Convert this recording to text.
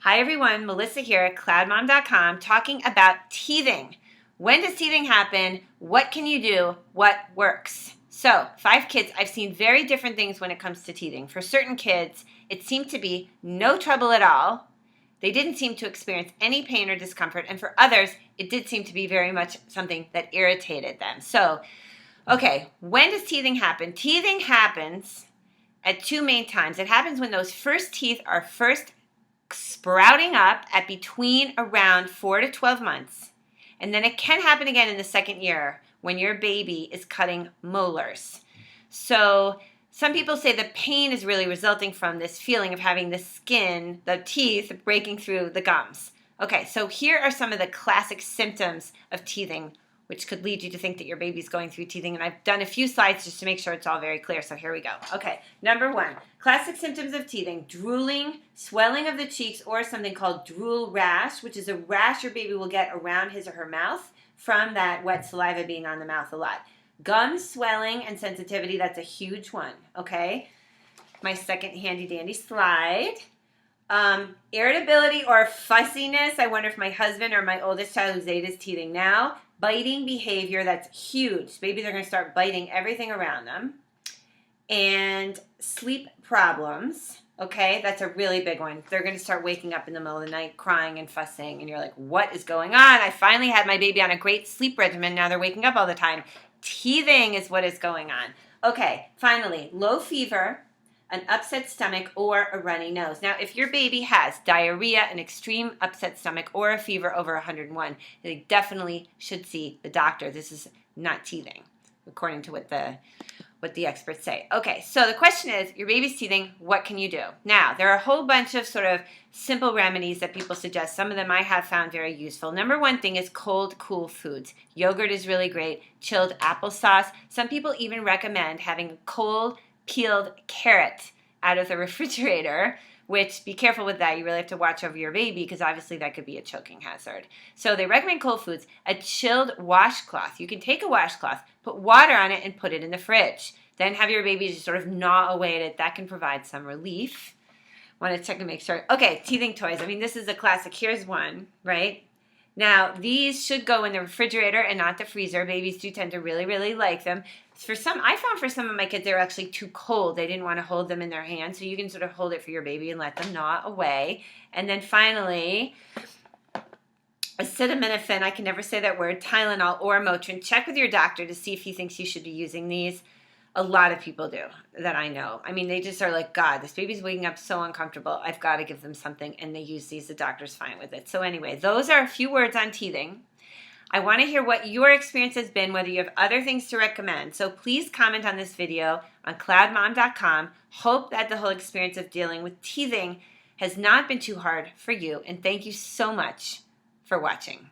Hi everyone, Melissa here at CloudMom.com talking about teething. When does teething happen? What can you do? What works? So, 5 kids, I've seen very different things when it comes to teething. For certain kids, it seemed to be no trouble at all. They didn't seem to experience any pain or discomfort. And for others, it did seem to be very much something that irritated them. So, okay, when does teething happen? Teething happens at 2 main times. It happens when those first teeth are first sprouting up at between around 4 to 12 months. And then it can happen again in the second year when your baby is cutting molars. So some people say the pain is really resulting from this feeling of having the skin, the teeth breaking through the gums. Okay, so here are some of the classic symptoms of teething, which could lead you to think that your baby's going through teething. And I've done a few slides just to make sure it's all very clear. So here we go. Okay, number 1, classic symptoms of teething: drooling, swelling of the cheeks, or something called drool rash, which is a rash your baby will get around his or her mouth from that wet saliva being on the mouth a lot. Gum swelling and sensitivity, that's a huge one, okay? My second handy dandy slide. Irritability or fussiness. I wonder if my husband or my oldest child who's 8 is teething now. Biting behavior, that's huge. Babies are going to start biting everything around them. And sleep problems, okay? That's a really big one. They're going to start waking up in the middle of the night crying and fussing, and you're like, what is going on? I finally had my baby on a great sleep regimen. Now they're waking up all the time. Teething is what is going on. Okay, finally, low fever, an upset stomach, or a runny nose. Now, if your baby has diarrhea, an extreme upset stomach, or a fever over 101, they definitely should see the doctor. This is not teething, according to what the experts say. Okay, so the question is, your baby's teething, what can you do? Now, there are a whole bunch of sort of simple remedies that people suggest. Some of them I have found very useful. Number 1 thing is cold, cool foods. Yogurt is really great. Chilled applesauce. Some people even recommend having cold, peeled carrot out of the refrigerator, which, be careful with that. You really have to watch over your baby because obviously that could be a choking hazard. So they recommend cold foods. A chilled washcloth. You can take a washcloth, put water on it, and put it in the fridge. Then have your baby just sort of gnaw away at it. That can provide some relief. Want to check and make sure. Okay, teething toys. I mean, this is a classic. Here's one, right? Now, these should go in the refrigerator and not the freezer. Babies do tend to really, really like them. I found for some of my kids, they were actually too cold. They didn't want to hold them in their hands. So you can sort of hold it for your baby and let them gnaw away. And then finally, acetaminophen, I can never say that word, Tylenol, or Motrin. Check with your doctor to see if he thinks you should be using these. A lot of people do that I know. I mean, they just are like, God, this baby's waking up so uncomfortable. I've got to give them something. And they use these. The doctor's fine with it. So anyway, those are a few words on teething. I want to hear what your experience has been, whether you have other things to recommend. So please comment on this video on CloudMom.com. Hope that the whole experience of dealing with teething has not been too hard for you. And thank you so much for watching.